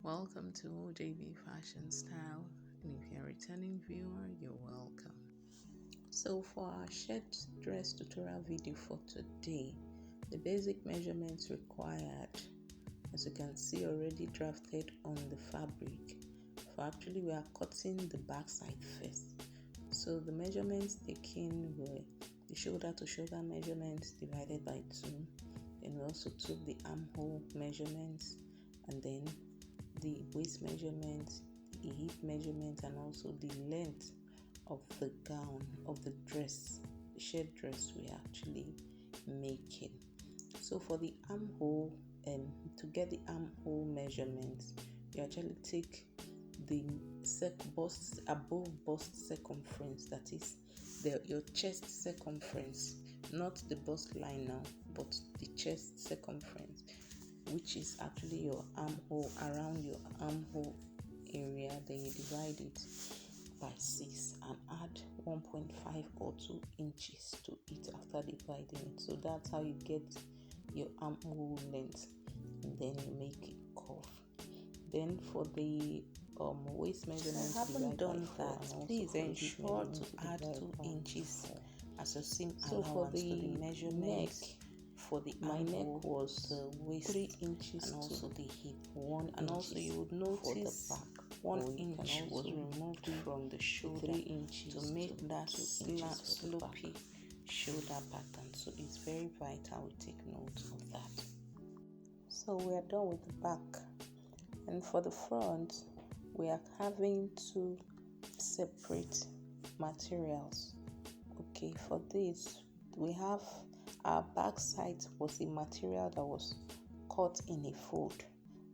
Welcome to OJB Fashion Style, and if you're a returning viewer, you're welcome. So for our shirt dress tutorial video for today, the basic measurements required, as you can see already drafted on the fabric. Actually, we are cutting the back side first. So the measurements taken were the shoulder to shoulder measurements divided by 2. Then we also took the armhole measurements, and then the waist measurement, the hip measurement, and also the length of the gown, of the dress, the shirt dress we're actually making. So for the armhole, to get the armhole measurements, you actually take the above bust circumference, that is your chest circumference, not the bust line now, but the chest circumference, which is actually your armhole, around your armhole area. Then you divide it by 6 and add 1.5 or 2 inches to it after dividing it. So that's how you get your armhole length, and then you make it curve. Then for the waist measurement, I haven't done that. Please ensure to add 2 inches as a seam allowance to the measurement. For the my neck was the waist 3 inches, and also the hip 1 and also you would notice for the back 1 inch was removed from the shoulder 3 inches to make that slopey shoulder pattern. So it's very vital we take note of that. So we are done with the back, and for the front we are having 2 separate materials. Okay, for this we have our back side was a material that was cut in a fold.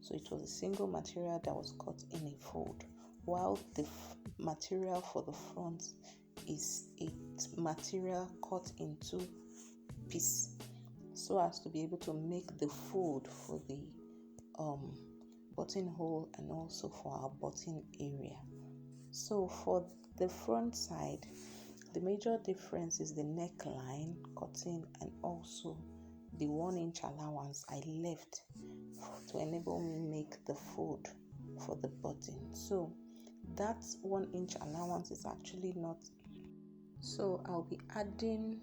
So it was a single material that was cut in a fold, while the material for the front is a material cut in 2 pieces, so as to be able to make the fold for the buttonhole and also for our button area. So for the front side, the major difference is the neckline cutting and also the 1 inch allowance I left to enable me make the fold for the button. So that 1 inch allowance is actually not. So I'll be adding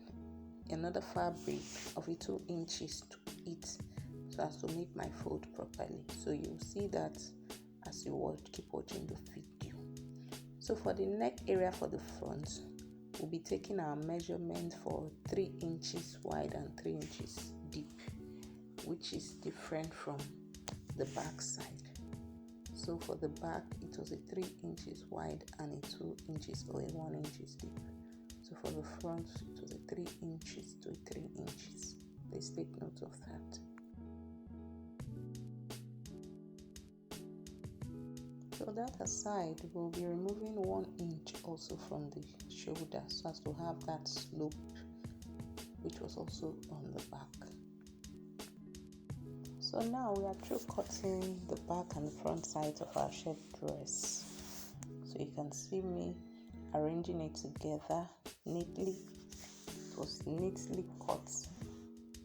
another fabric of 2 inches to it so as to make my fold properly. So you'll see that as you keep watching the video. So for the neck area for the front, we'll be taking our measurement for 3 inches wide and 3 inches deep, which is different from the back side. So for the back, it was a 3 inches wide and a 2 inches or a 1 inches deep. So for the front, it was a 3 inches to 3 inches. Please take note of that. So that aside, we'll be removing 1 inch also from the shoulder so as to have that slope, which was also on the back. So now we are through cutting the back and the front sides of our shirt dress. So you can see me arranging it together neatly. It was neatly cut,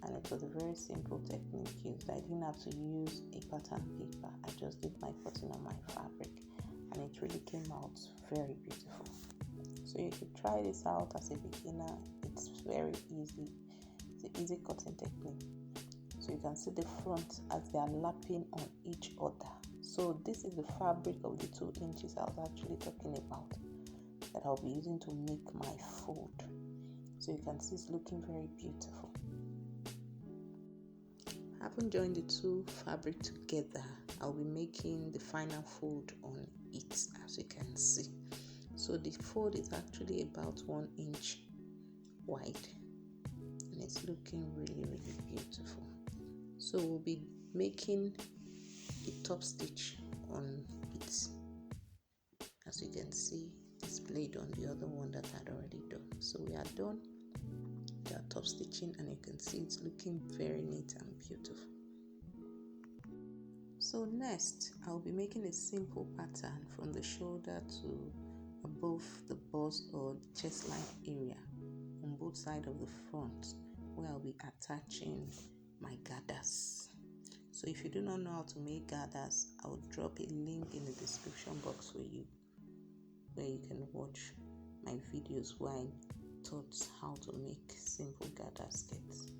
and it was a very simple technique used. I didn't have to use a pattern paper. I just did my cutting on my fabric, and it really came out very beautiful. So you could try this out as a beginner. It's very easy. It's an easy cutting technique. So you can see the front as they are lapping on each other. So this is the fabric of the 2 inches I was actually talking about that I'll be using to make my fold. So you can see it's looking very beautiful. Having joined the 2 fabric together, I'll be making the final fold on it, as you can see. So the fold is actually about 1 inch wide, and it's looking really, really beautiful. So we'll be making a top stitch on it, as you can see displayed on the other one that I'd already done. So we are done with our top stitching, and you can see it's looking very neat and beautiful. So next, I'll be making a simple pattern from the shoulder to above the bust or chest line area on both sides of the front, where I'll be attaching my gathers. So if you do not know how to make gathers, I will drop a link in the description box for you where you can watch my videos where I taught how to make simple gather skirts.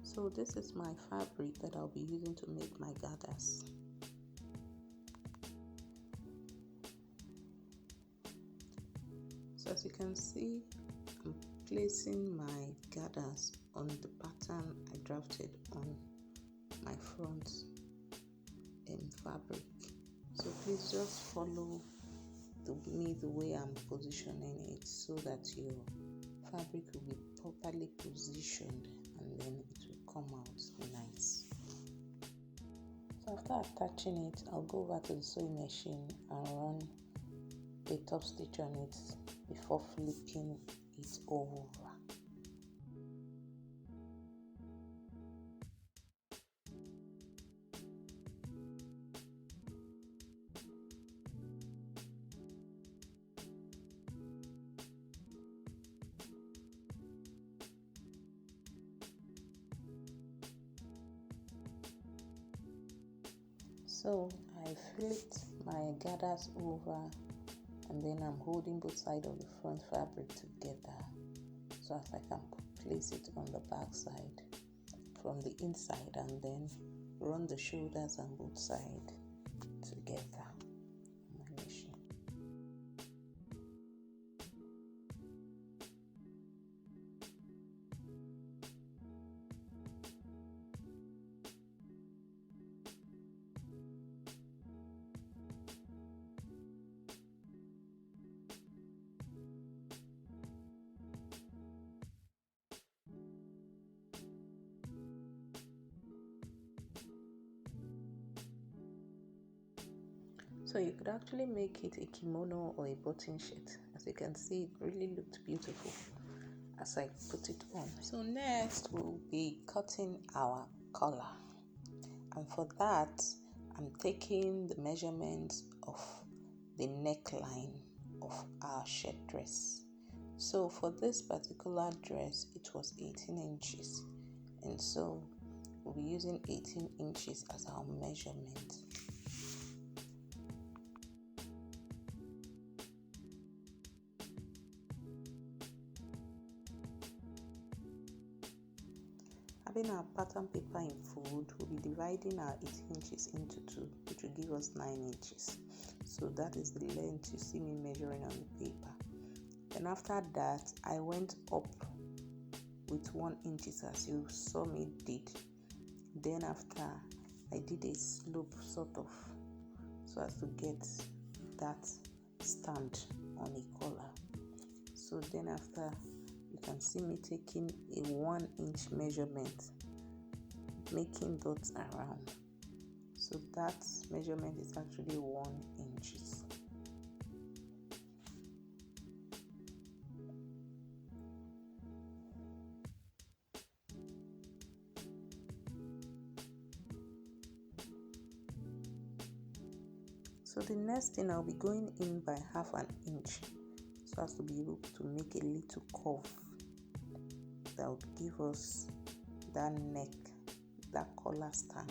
So this is my fabric that I'll be using to make my gathers. So as you can see, I'm placing my gathers on the pattern I drafted on my front fabric. So please just follow me the way I'm positioning it so that your fabric will be properly positioned and then it will come out nice. So after attaching it, I'll go over to the sewing machine and run a top stitch on it before flipping it over. So I flipped my gathers over and then I'm holding both sides of the front fabric together so as I can place it on the back side from the inside and then run the shoulders on both sides together on my machine. So you could actually make it a kimono or a button shirt. As you can see, it really looked beautiful as I put it on. So next we'll be cutting our collar. And for that, I'm taking the measurements of the neckline of our shirt dress. So for this particular dress, it was 18 inches. And so we'll be using 18 inches as our measurement. Having our pattern paper in fold, we'll be dividing our 18 inches into 2, which will give us 9 inches. So that is the length you see me measuring on the paper. Then after that, I went up with 1 inch as you saw me did. Then after, I did a slope sort of so as to get that stand on a collar. So then after, you can see me taking a 1 inch measurement, making dots around. So that measurement is actually 1 inch. So the next thing, I'll be going in by half an inch so as to be able to make a little curve that would give us that neck, that collar stand.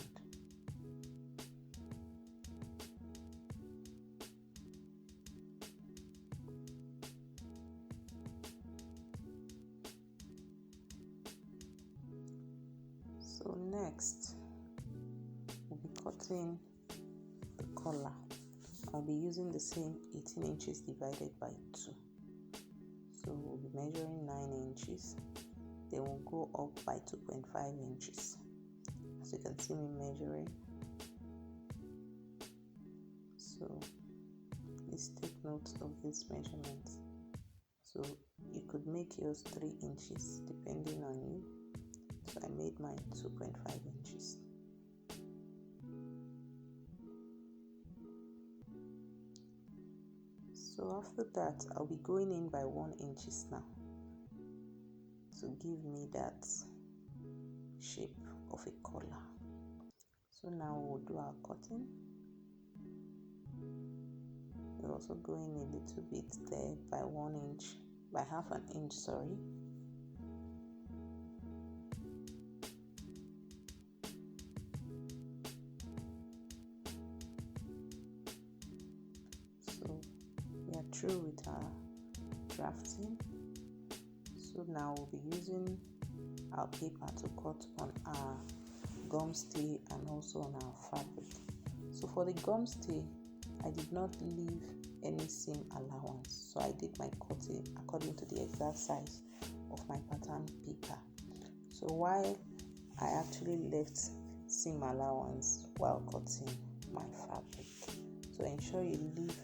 So next, we'll be cutting the collar. I'll be using the same 18 inches divided by 2. So we'll be measuring 9 inches. Then we'll go up by 2.5 inches. As you can see me measuring. So please take note of this measurement. So you could make yours 3 inches depending on you. So I made mine 2.5 inches. So after that, I'll be going in by 1 inches now to give me that shape of a collar. So now we'll do our cutting. We're also going a little bit there by 1 inch by half an inch, sorry. So we are through with our drafting. So now we'll be using our paper to cut on our gum stay and also on our fabric. So for the gum stay, I did not leave any seam allowance, so I did my cutting according to the exact size of my pattern paper. So while I actually left seam allowance while cutting my fabric, so ensure you leave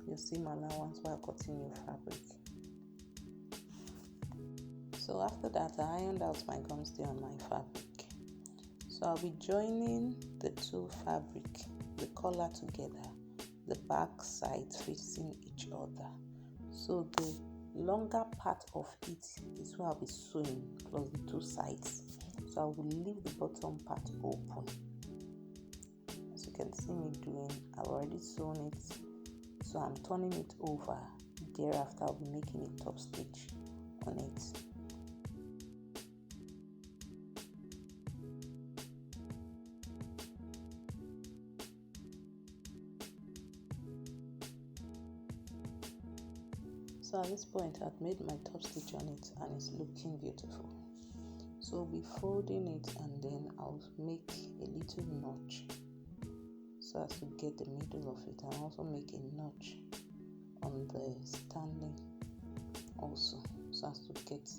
your seam allowance while cutting your fabric. So after that, I ironed out my gum stay on my fabric. So I'll be joining the two fabric, the collar together, the back sides facing each other. So the longer part of it is where I'll be sewing, plus the two sides. So I will leave the bottom part open. As you can see me doing, I've already sewn it. So I'm turning it over. Thereafter, I'll be making a top stitch on it. So at this point, I've made my top stitch on it and it's looking beautiful. So I'll be folding it and then I'll make a little notch so as to get the middle of it, and also make a notch on the standing also so as to get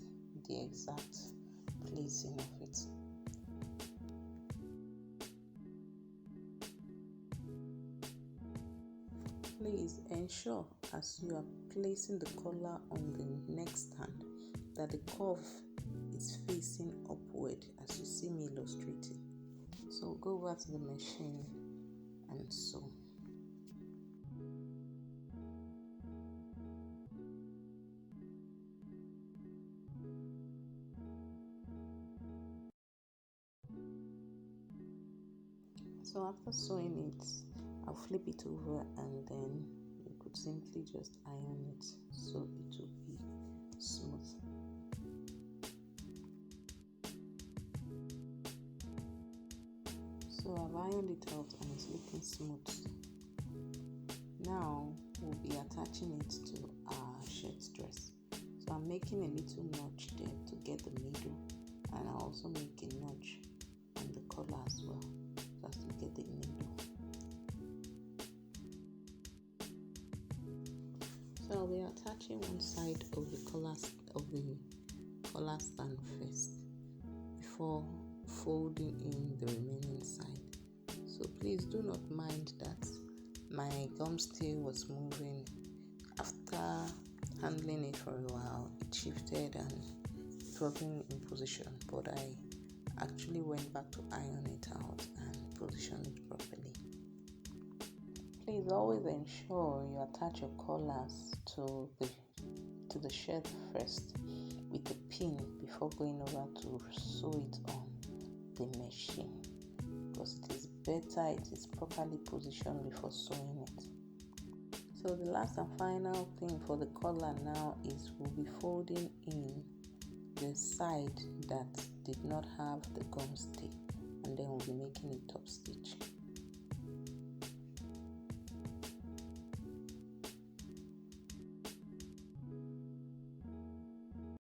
the exact placing of it. Please ensure as you are placing the collar on the neck stand that the curve is facing upward as you see me illustrating. So go over to the machine and sew. So after sewing it, I'll flip it over and then you could simply just iron it so it will be smooth. So I've ironed it out and it's looking smooth. Now we'll be attaching it to our shirt dress. So I'm making a little notch there to get the middle, and I'll also make a notch on the collar as well so as to get the middle. So I'll be attaching one side of the collar stand first before folding in the remaining side. So please do not mind that my gum stay was moving. After handling it for a while, it shifted and it wasn't in position, but I actually went back to iron it out and position it properly. Please always ensure you attach your collars to the shirt first with a pin before going over to sew it on the machine, because it is better it is properly positioned before sewing it. So the last and final thing for the collar now is we'll be folding in the side that did not have the gum stay, and then we'll be making a top stitch.